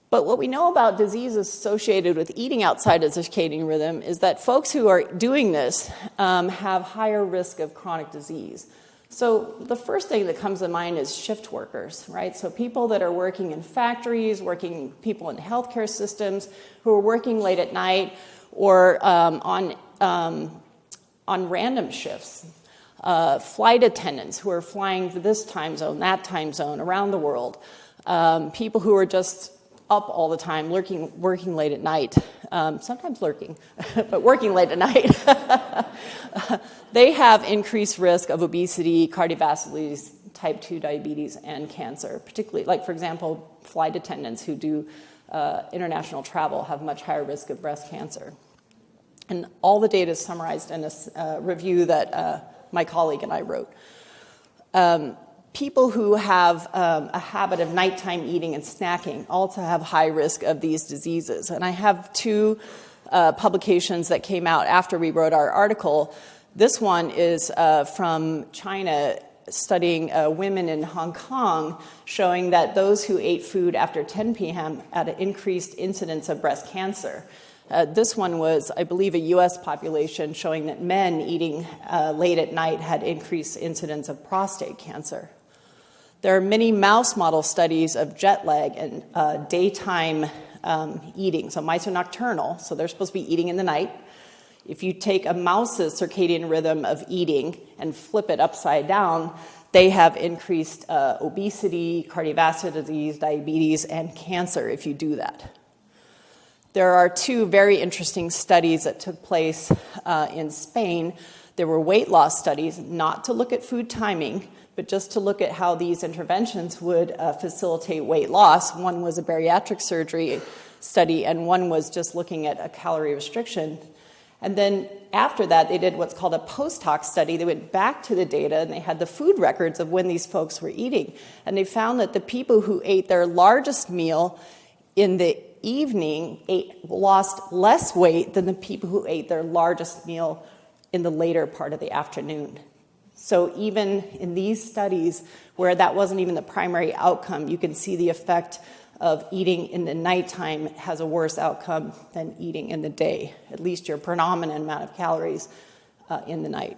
But what we know about diseases associated with eating outside of the circadian rhythm is that folks who are doing this have higher risk of chronic disease. So the first thing that comes to mind is shift workers, right? So people that are working in factories, people in healthcare systems who are working late at night or on random shifts. Flight attendants who are flying to this time zone, that time zone, around the world. People who are just up all the time, working late at night, sometimes lurking, but working late at night. They have increased risk of obesity, cardiovascular disease, type 2 diabetes, and cancer. Particularly, like, for example, flight attendants who do international travel have much higher risk of breast cancer. And all the data is summarized in a review that my colleague and I wrote. People who have a habit of nighttime eating and snacking also have high risk of these diseases. And I have two publications that came out after we wrote our article. This one is from China, studying women in Hong Kong, showing that those who ate food after 10 p.m. had an increased incidence of breast cancer. This one was, I believe, a U.S. population showing that men eating late at night had increased incidence of prostate cancer. There are many mouse model studies of jet lag and daytime eating. So mice are nocturnal, so they're supposed to be eating in the night. If you take a mouse's circadian rhythm of eating and flip it upside down, they have increased obesity, cardiovascular disease, diabetes, and cancer if you do that. There are two very interesting studies that took place in Spain. There were weight loss studies, not to look at food timing, but just to look at how these interventions would facilitate weight loss. One was a bariatric surgery study, and one was just looking at a calorie restriction. And then after that, they did what's called a post-hoc study. They went back to the data, and they had the food records of when these folks were eating. And they found that the people who ate their largest meal in the evening lost less weight than the people who ate their largest meal in the later part of the afternoon. So even in these studies where that wasn't even the primary outcome, you can see the effect of eating in the nighttime has a worse outcome than eating in the day, at least your predominant amount of calories in the night,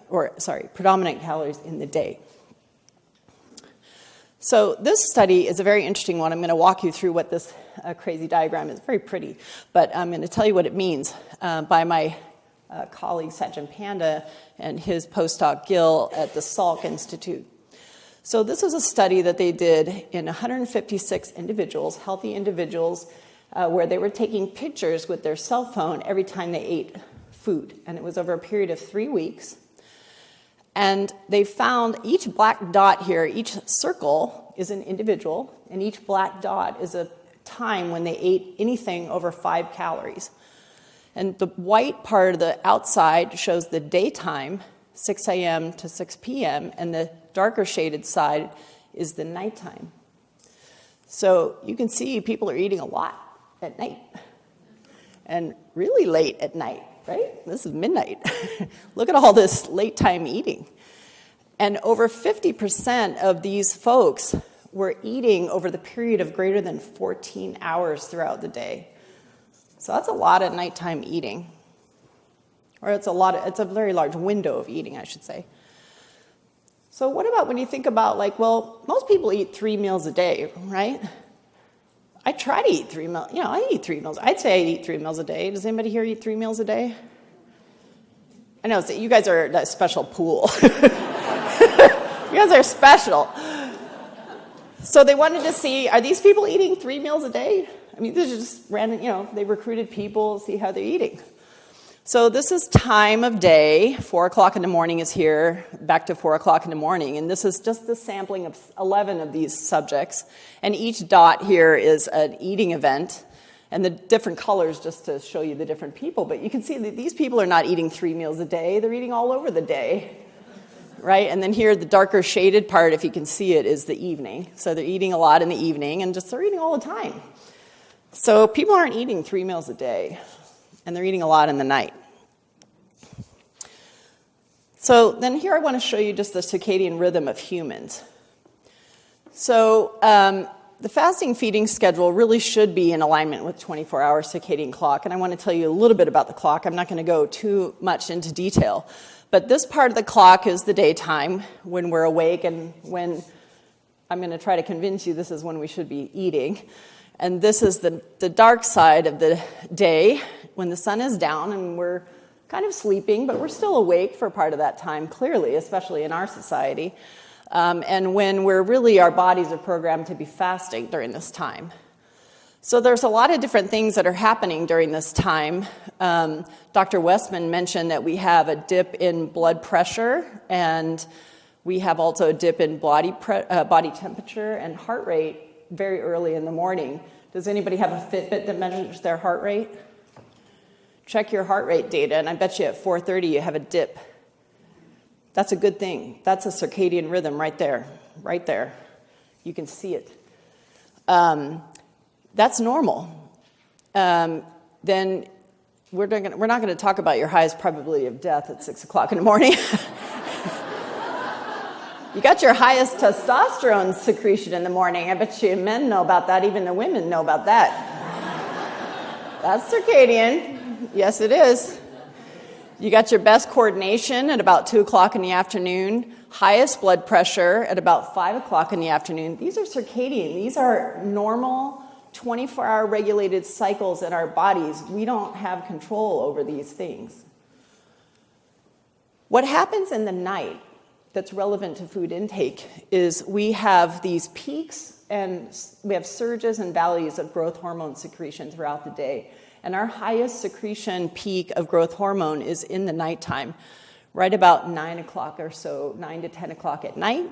predominant calories in the day. So this study is a very interesting one. I'm going to walk you through what this crazy diagram is. It's very pretty, but I'm going to tell you what it means by my colleague Sajjan Panda and his postdoc Gil at the Salk Institute. So this was a study that they did in 156 individuals, healthy individuals, where they were taking pictures with their cell phone every time they ate food. And it was over a period of 3 weeks. And they found each black dot here, each circle is an individual, and each black dot is a time when they ate anything over 5 calories. And the white part of the outside shows the daytime, 6 a.m. to 6 p.m., and the darker shaded side is the nighttime. So you can see people are eating a lot at night and really late at night, right? This is midnight. Look at all this late time eating. And over 50% of these folks were eating over the period of greater than 14 hours throughout the day. So that's a lot of nighttime eating. Or it's a very large window of eating, I should say. So what about when you think about, most people eat 3 meals a day, right? I try to eat 3 meals. I eat 3 meals. I'd say I eat 3 meals a day. Does anybody here eat 3 meals a day? I know, so you guys are a special pool. You guys are special. So they wanted to see, are these people eating 3 meals a day? I mean, these are just random, they recruited people to see how they're eating. So this is time of day. 4 o'clock in the morning is here, back to 4 o'clock in the morning. And this is just the sampling of 11 of these subjects. And each dot here is an eating event. And the different colors just to show you the different people. But you can see that these people are not eating 3 meals a day. They're eating all over the day, right? And then here, the darker shaded part, if you can see it, is the evening. So they're eating a lot in the evening, and they're eating all the time. So people aren't eating 3 meals a day, and they're eating a lot in the night. So then here I want to show you just the circadian rhythm of humans. So The fasting feeding schedule really should be in alignment with 24-hour circadian clock, and I want to tell you a little bit about the clock. I'm not going to go too much into detail, but this part of the clock is the daytime when we're awake and when I'm going to try to convince you this is when we should be eating. And this is the dark side of the day when the sun is down and we're kind of sleeping, but we're still awake for part of that time, clearly, especially in our society. And when our bodies are programmed to be fasting during this time. So there's a lot of different things that are happening during this time. Dr. Westman mentioned that we have a dip in blood pressure, and we have also a dip in body temperature and heart rate very early in the morning. Does anybody have a Fitbit that measures their heart rate? Check your heart rate data, and I bet you at 4:30 you have a dip. That's a good thing. That's a circadian rhythm right there, right there. You can see it. That's normal. Then we're not going to talk about your highest probability of death at 6 o'clock in the morning. You got your highest testosterone secretion in the morning. I bet you men know about that. Even the women know about that. That's circadian. Yes, it is. You got your best coordination at about 2 o'clock in the afternoon, highest blood pressure at about 5 o'clock in the afternoon. These are circadian. These are normal 24-hour regulated cycles in our bodies. We don't have control over these things. What happens in the night that's relevant to food intake is we have these peaks and we have surges and valleys of growth hormone secretion throughout the day. And our highest secretion peak of growth hormone is in the nighttime, right about 9 o'clock or so, 9 to 10 o'clock at night.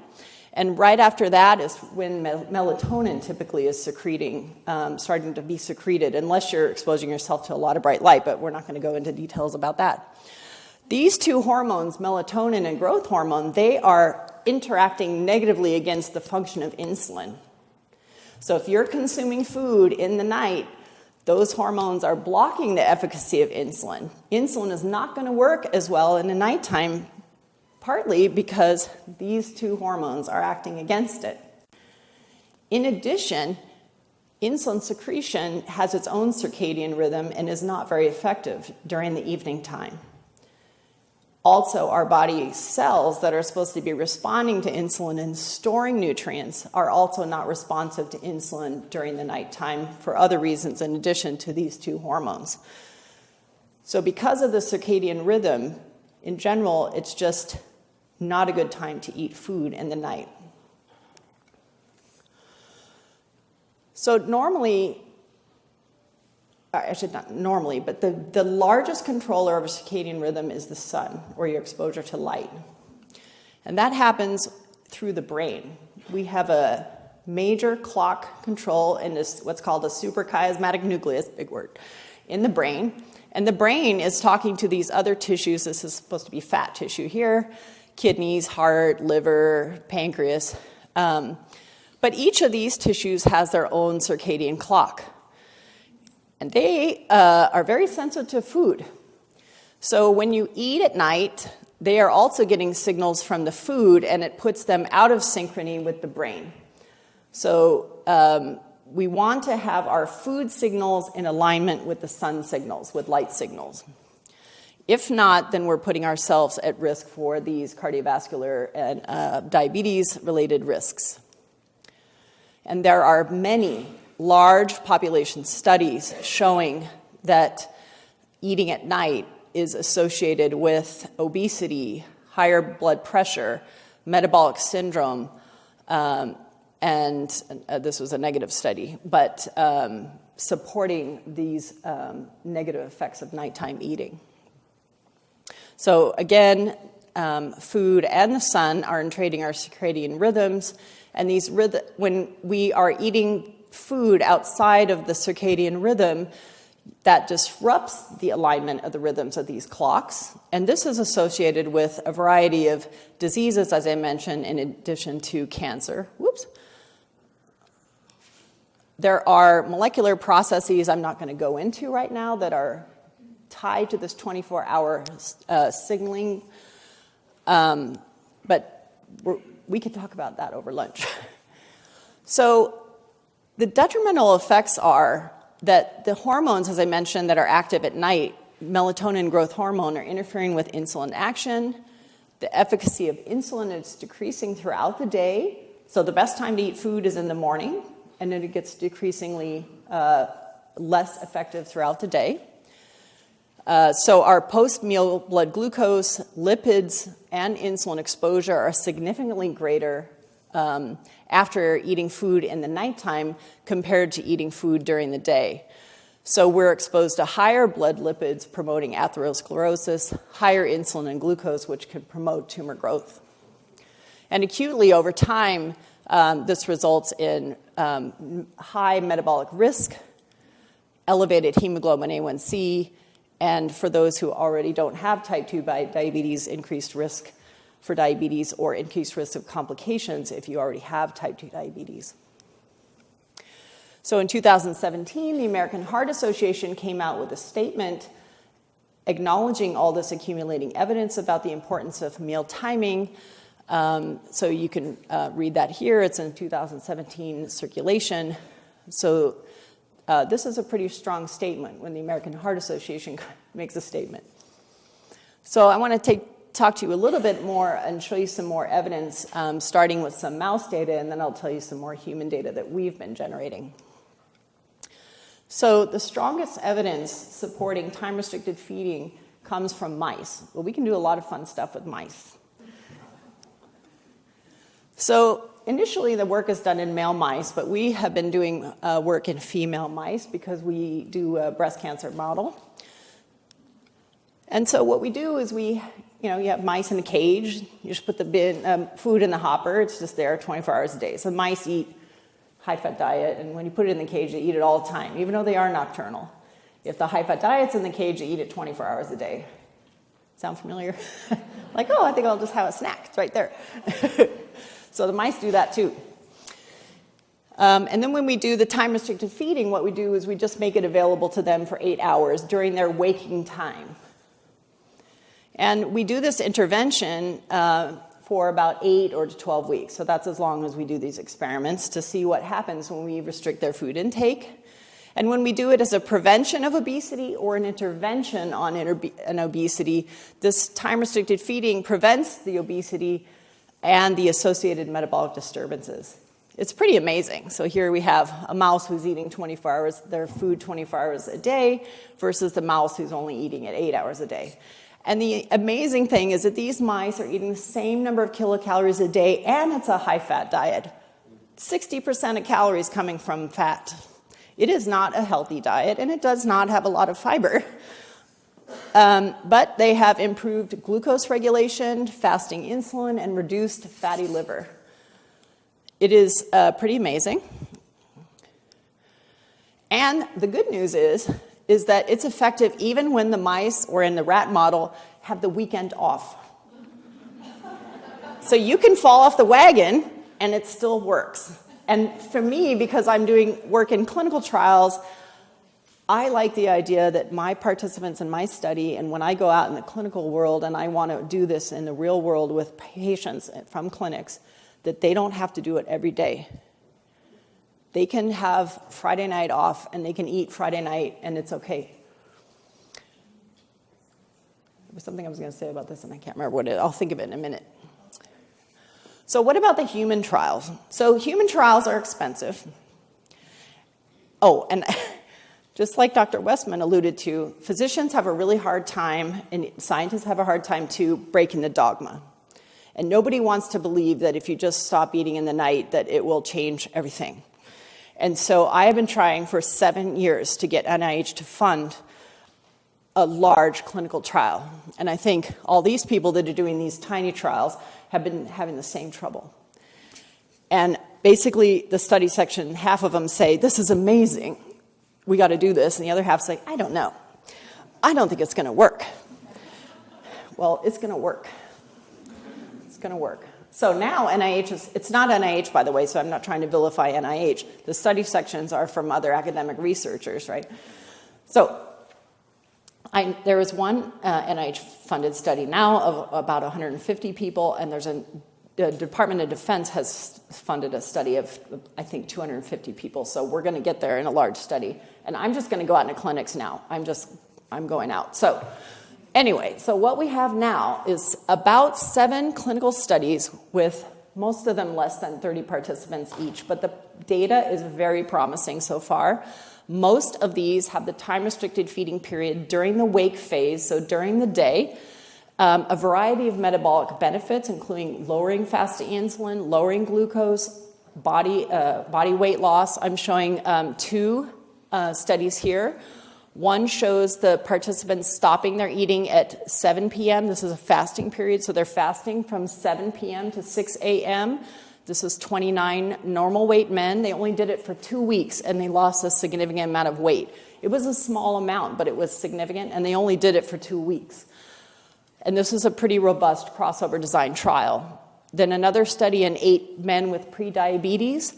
And right after that is when melatonin typically is starting to be secreted, unless you're exposing yourself to a lot of bright light, but we're not going to go into details about that. These two hormones, melatonin and growth hormone, they are interacting negatively against the function of insulin. So if you're consuming food in the night, those hormones are blocking the efficacy of insulin. Insulin is not going to work as well in the nighttime, partly because these two hormones are acting against it. In addition, insulin secretion has its own circadian rhythm and is not very effective during the evening time. Also, our body cells that are supposed to be responding to insulin and storing nutrients are also not responsive to insulin during the nighttime for other reasons in addition to these two hormones. So because of the circadian rhythm, in general, it's just not a good time to eat food in the night. So normally, not normally, but the largest controller of a circadian rhythm is the sun, or your exposure to light. And that happens through the brain. We have a major clock control in this, what's called a suprachiasmatic nucleus, big word, in the brain. And the brain is talking to these other tissues. This is supposed to be fat tissue here, kidneys, heart, liver, pancreas. But each of these tissues has their own circadian clock. And they are very sensitive to food. So when you eat at night, they are also getting signals from the food, and it puts them out of synchrony with the brain. So we want to have our food signals in alignment with the sun signals, with light signals. If not, then we're putting ourselves at risk for these cardiovascular and diabetes-related risks. And there are many large population studies showing that eating at night is associated with obesity, higher blood pressure, metabolic syndrome, and this was a negative study, but supporting these negative effects of nighttime eating. So again, food and the sun are entreating our circadian rhythms, and when we are eating food outside of the circadian rhythm, that disrupts the alignment of the rhythms of these clocks. And this is associated with a variety of diseases, as I mentioned, in addition to cancer. There are molecular processes I'm not going to go into right now that are tied to this 24-hour signaling, but we can talk about that over lunch. So The detrimental effects are that the hormones, as I mentioned, that are active at night, melatonin growth hormone, are interfering with insulin action. The efficacy of insulin is decreasing throughout the day. So the best time to eat food is in the morning, and then it gets decreasingly less effective throughout the day. So our post-meal blood glucose, lipids, and insulin exposure are significantly greater after eating food in the nighttime compared to eating food during the day. So we're exposed to higher blood lipids promoting atherosclerosis, higher insulin and glucose, which can promote tumor growth. And acutely over time, this results in high metabolic risk, elevated hemoglobin A1C, and for those who already don't have type 2 diabetes, increased risk for diabetes or increased risk of complications if you already have type 2 diabetes. So in 2017, the American Heart Association came out with a statement acknowledging all this accumulating evidence about the importance of meal timing. So you can read that here. It's in 2017 Circulation. So this is a pretty strong statement when the American Heart Association makes a statement. So I want to talk to you a little bit more and show you some more evidence, starting with some mouse data, and then I'll tell you some more human data that we've been generating. So the strongest evidence supporting time-restricted feeding comes from mice. Well, we can do a lot of fun stuff with mice. So initially, the work is done in male mice, but we have been doing work in female mice because we do a breast cancer model. And so what we do is you have mice in a cage. You just put the food in the hopper. It's just there 24 hours a day. So mice eat high-fat diet, and when you put it in the cage, they eat it all the time, even though they are nocturnal. If the high-fat diet's in the cage, they eat it 24 hours a day. Sound familiar? Like, oh, I think I'll just have a snack. It's right there. So the mice do that too. And then when we do the time-restricted feeding, what we do is we just make it available to them for 8 hours during their waking time. And we do this intervention for about 8 or 12 weeks. So that's as long as we do these experiments to see what happens when we restrict their food intake. And when we do it as a prevention of obesity or an intervention on an obesity, this time-restricted feeding prevents the obesity and the associated metabolic disturbances. It's pretty amazing. So here we have a mouse who's eating 24 hours, their food 24 hours a day versus the mouse who's only eating it 8 hours a day. And the amazing thing is that these mice are eating the same number of kilocalories a day, and it's a high-fat diet. 60% of calories coming from fat. It is not a healthy diet, and it does not have a lot of fiber. But they have improved glucose regulation, fasting insulin, and reduced fatty liver. It is pretty amazing. And the good news is that it's effective even when the mice, or in the rat model, have the weekend off. So you can fall off the wagon, and it still works. And for me, because I'm doing work in clinical trials, I like the idea that my participants in my study, and when I go out in the clinical world and I want to do this in the real world with patients from clinics, that they don't have to do it every day. They can have Friday night off, and they can eat Friday night, and it's okay. There was something I was going to say about this, and I can't remember what it is. I'll think of it in a minute. So what about the human trials? So human trials are expensive. Oh, and just like Dr. Westman alluded to, physicians have a really hard time, and scientists have a hard time too, breaking the dogma. And nobody wants to believe that if you just stop eating in the night, that it will change everything. And so I have been trying for 7 years to get NIH to fund a large clinical trial. And I think all these people that are doing these tiny trials have been having the same trouble. And basically, the study section, half of them say, this is amazing, we got to do this. And the other half say, I don't know. I don't think it's going to work. Well, it's going to work. It's going to work. So now NIH it's not NIH, by the way, so I'm not trying to vilify NIH. The study sections are from other academic researchers, right? So there is one NIH-funded study now of about 150 people, and there's a the Department of Defense has funded a study of, I think, 250 people. So we're going to get there in a large study. And I'm just going to go out into clinics now. I'm going out. So anyway, so what we have now is about 7 clinical studies with most of them less than 30 participants each. But the data is very promising so far. Most of these have the time-restricted feeding period during the wake phase, so during the day. A variety of metabolic benefits, including lowering fasting insulin, lowering glucose, body weight loss. I'm showing 2 studies here. One shows the participants stopping their eating at 7 p.m. This is a fasting period, so they're fasting from 7 p.m. to 6 a.m. This is 29 normal weight men. They only did it for 2 weeks, and they lost a significant amount of weight. It was a small amount, but it was significant, and they only did it for 2 weeks. And this is a pretty robust crossover design trial. Then another study in 8 men with prediabetes.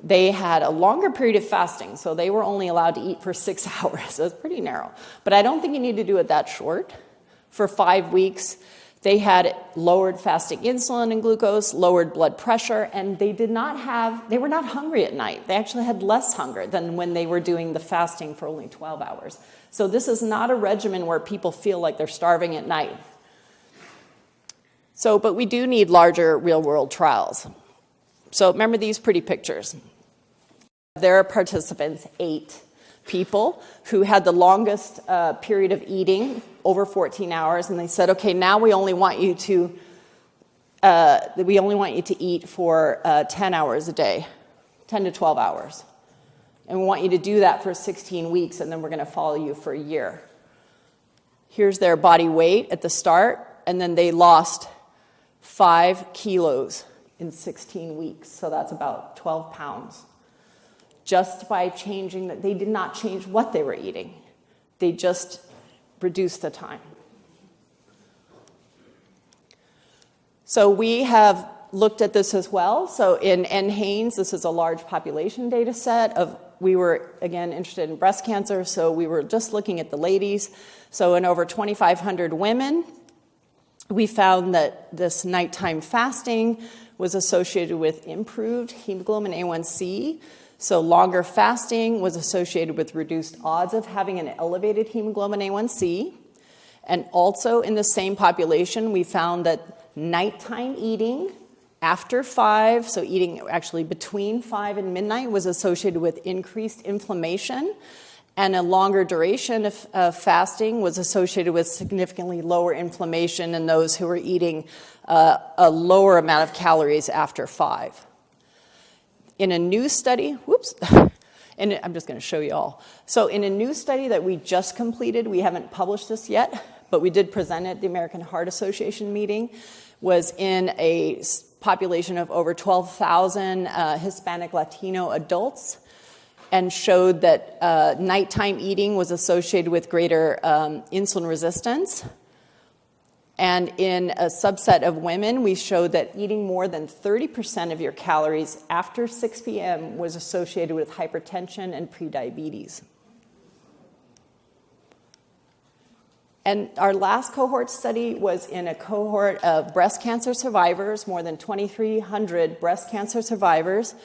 They had a longer period of fasting, so they were only allowed to eat for 6 hours. So it's pretty narrow. But I don't think you need to do it that short. For 5 weeks, they had lowered fasting insulin and glucose, lowered blood pressure, and they were not hungry at night. They actually had less hunger than when they were doing the fasting for only 12 hours. So this is not a regimen where people feel like they're starving at night. But we do need larger real-world trials. So remember these pretty pictures. There are participants, 8 people, who had the longest period of eating, over 14 hours, and they said, okay, now we only want you to eat for 10 hours a day, 10 to 12 hours. And we want you to do that for 16 weeks, and then we're going to follow you for a year. Here's their body weight at the start, and then they lost 5 kilos in 16 weeks, so that's about 12 pounds. Just by changing that, they did not change what they were eating. They just reduced the time. So we have looked at this as well. So in NHANES, this is a large population data set of, we were, again, interested in breast cancer, so we were just looking at the ladies. So in over 2,500 women, we found that this nighttime fasting was associated with improved hemoglobin A1C. So longer fasting was associated with reduced odds of having an elevated hemoglobin A1C. And also in the same population, we found that nighttime eating after 5, so eating actually between 5 and midnight, was associated with increased inflammation. And a longer duration of fasting was associated with significantly lower inflammation in those who were eating a lower amount of calories after 5. In a new study, and I'm just going to show you all. So in a new study that we just completed, we haven't published this yet, but we did present it at the American Heart Association meeting, was in a population of over 12,000 Hispanic Latino adults, and showed that nighttime eating was associated with greater insulin resistance. And in a subset of women, we showed that eating more than 30% of your calories after 6 p.m. was associated with hypertension and prediabetes. And our last cohort study was in a cohort of breast cancer survivors, more than 2,300 breast cancer survivors,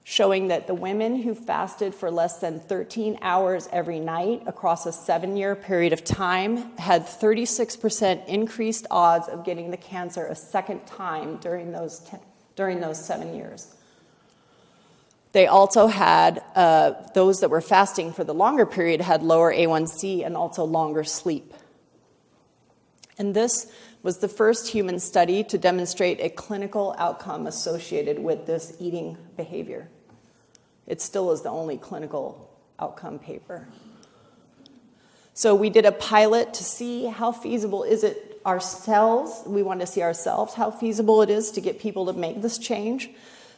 showing that the women who fasted for less than 13 hours every night across a 7-year period of time had 36% increased odds of getting the cancer a second time during those 7 years. They also had, those that were fasting for the longer period had lower A1C and also longer sleep. And this was the first human study to demonstrate a clinical outcome associated with this eating behavior. It still is the only clinical outcome paper. So we did a pilot to see how feasible is it ourselves. We wanted to see ourselves how feasible it is to get people to make this change.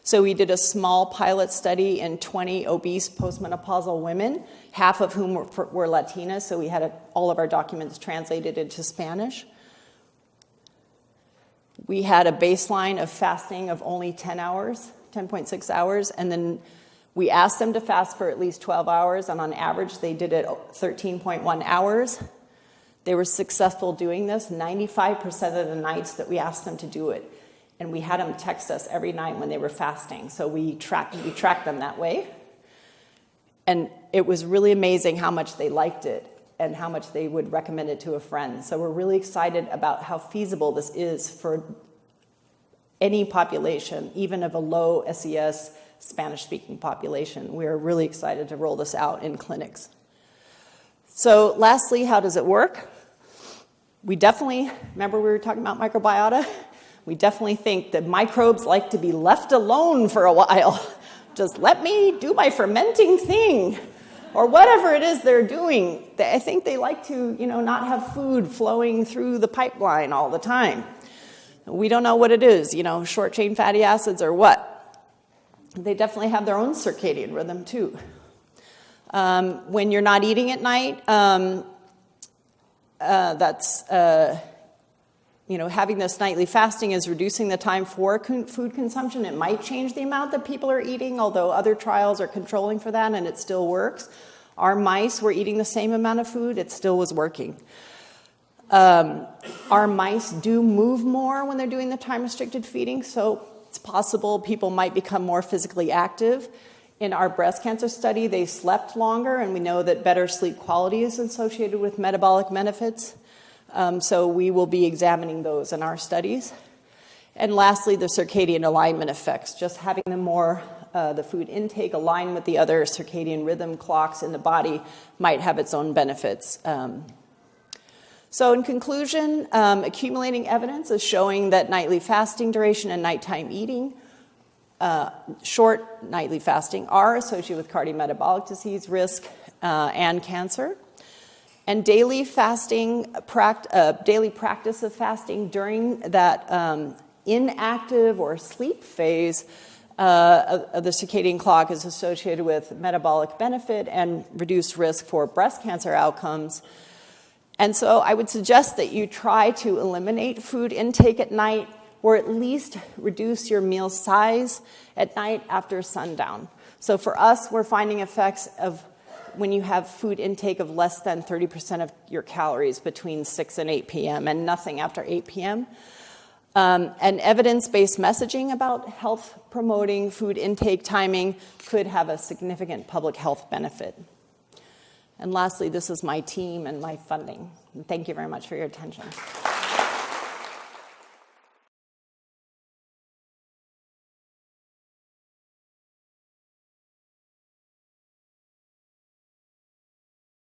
So we did a small pilot study in 20 obese postmenopausal women, half of whom were Latinas, so we had all of our documents translated into Spanish. We had a baseline of fasting of only 10 hours, 10.6 hours, and then we asked them to fast for at least 12 hours, and on average, they did it 13.1 hours. They were successful doing this 95% of the nights that we asked them to do it. And we had them text us every night when they were fasting. So we tracked them that way. And it was really amazing how much they liked it and how much they would recommend it to a friend. So we're really excited about how feasible this is for any population, even of a low SES Spanish-speaking population. We're really excited to roll this out in clinics. So lastly, how does it work? We definitely, remember we were talking about microbiota? We definitely think that microbes like to be left alone for a while. Just let me do my fermenting thing, or whatever it is they're doing. I think they like to, not have food flowing through the pipeline all the time. We don't know what it is, short-chain fatty acids or what. They definitely have their own circadian rhythm too. When you're not eating at night, having this nightly fasting is reducing the time for food consumption. It might change the amount that people are eating, although other trials are controlling for that, and it still works. Our mice were eating the same amount of food. It still was working. Our mice do move more when they're doing the time-restricted feeding, so it's possible people might become more physically active. In our breast cancer study, they slept longer, and we know that better sleep quality is associated with metabolic benefits. So we will be examining those in our studies. And lastly, the circadian alignment effects, just having the food intake align with the other circadian rhythm clocks in the body might have its own benefits. So in conclusion, accumulating evidence is showing that nightly fasting duration and nighttime eating, short nightly fasting, are associated with cardiometabolic disease risk and cancer. And daily practice of fasting during that inactive or sleep phase of the circadian clock is associated with metabolic benefit and reduced risk for breast cancer outcomes. And so I would suggest that you try to eliminate food intake at night, or at least reduce your meal size at night after sundown. So for us, we're finding effects of when you have food intake of less than 30% of your calories between 6 and 8 p.m. and nothing after 8 p.m. And evidence-based messaging about health-promoting food intake timing could have a significant public health benefit. And lastly, this is my team and my funding. And thank you very much for your attention.